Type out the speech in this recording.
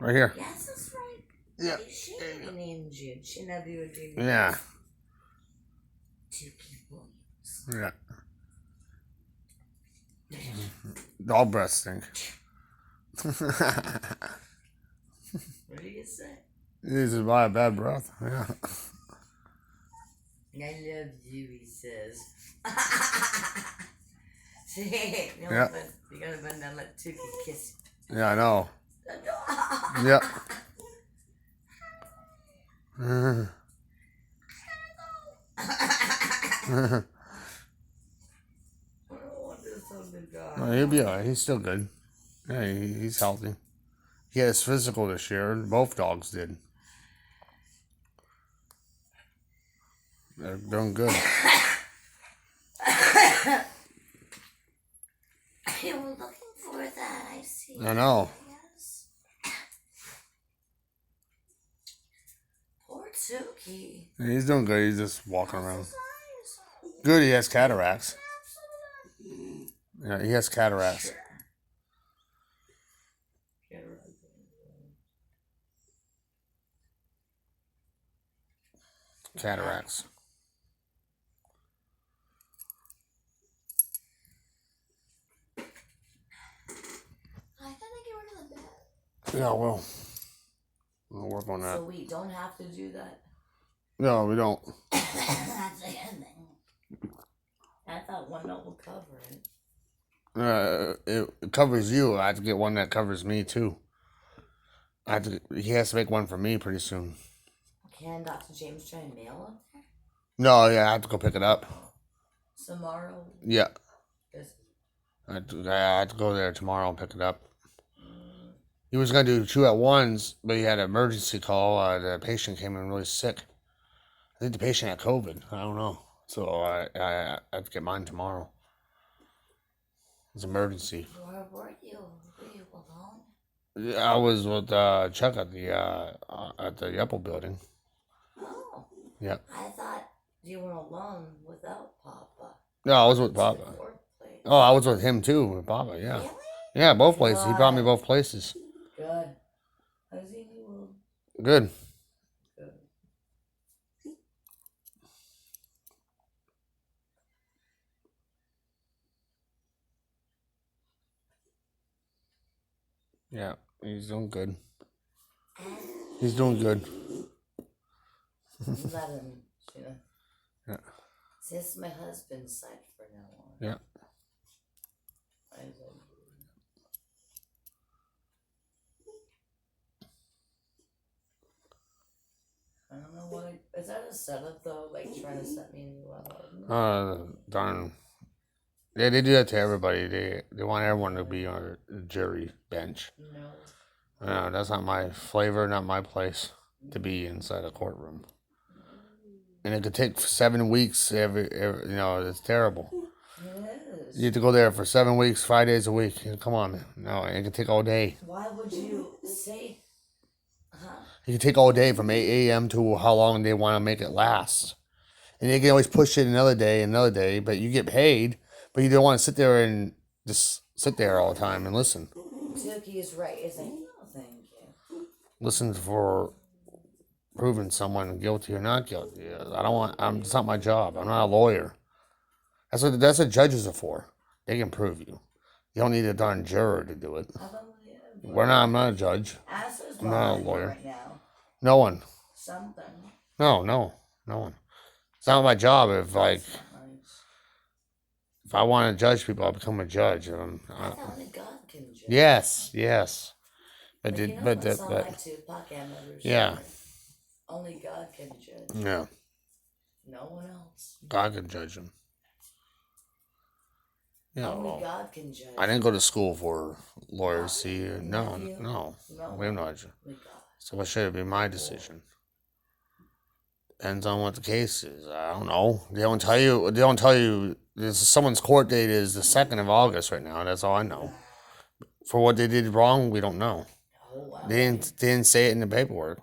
Right here. Yes, that's right. Yeah. She named you. She never would do. Yeah. Two people. Yeah. Dog breath stink. What do you say? This is by a bad breath. Yeah. I love you, he says. See, you Yeah. gotta bend down, let Tuki kiss you. Yeah, I know. Yeah. No, he'll be alright. He's still good. Yeah, he's healthy. He had his physical this year. Both dogs did. They're doing good. You were looking for that, I see. I know. Yes. Poor Tuki. He's doing good. He's just walking around. Good, he has cataracts. Yeah, he has cataracts. Sure. Cataracts. I gotta get rid of the bed. Yeah, well, we'll work on that. So we don't have to do that? No, we don't. That's the ending. I thought one note would cover it. It covers you. I have to get one that covers me too. He has to make one for me pretty soon. Can Dr. James try and mail it there? No, yeah, I have to go pick it up. Tomorrow? Yeah. I have to go there tomorrow and pick it up. He was going to do 2 at once, but he had an emergency call. The patient came in really sick. I think the patient had COVID. I don't know. So I have to get mine tomorrow. It's an emergency. Where were you? Were you alone? I was with Chuck at the Apple building. Oh. Yeah. I thought you were alone without Papa. No, I was with Papa. Oh, I was with him too, with Papa, yeah. Really? Yeah, both places. He brought me both places. Good. How's he doing? Good. Good. Yeah, he's doing good. He's doing good. Let him, you know. Yeah. See, this is my husband's side for now on. Yeah. I don't know what is that a setup though? Like trying to set me up? Darn. Yeah, they do that to everybody. They want everyone to be on a jury bench. No, that's not my flavor, not my place to be inside a courtroom. And it could take 7 weeks every it's terrible. It is. You have to go there for 7 weeks, 5 days a week. Come on, man. No, it can take all day. Why would you say? It can take all day from 8 a.m. to how long they want to make it last. And they can always push it another day, but you get paid, but you don't want to sit there and just sit there all the time and listen. Tuki is right, isn't he? Oh, thank you. Listen for proving someone guilty or not guilty. It's not my job. I'm not a lawyer. That's what judges are for. They can prove you. You don't need a darn juror to do it. I'm not a judge. I'm not a lawyer. Right now. No one. Something. No one. It's not my job. If I want to judge people, I'll become a judge. Only God can judge. Yes. But yeah. Only God can judge. Yeah. No one else. God can judge them. Yeah. Only God can judge. I didn't go to school for lawyers. See, no. We have no idea. So what should it be my decision? Depends on what the case is. I don't know. They don't tell you. Someone's court date is the 2nd of August right now. That's all I know. For what they did wrong, we don't know. Oh, wow. They didn't say it in the paperwork.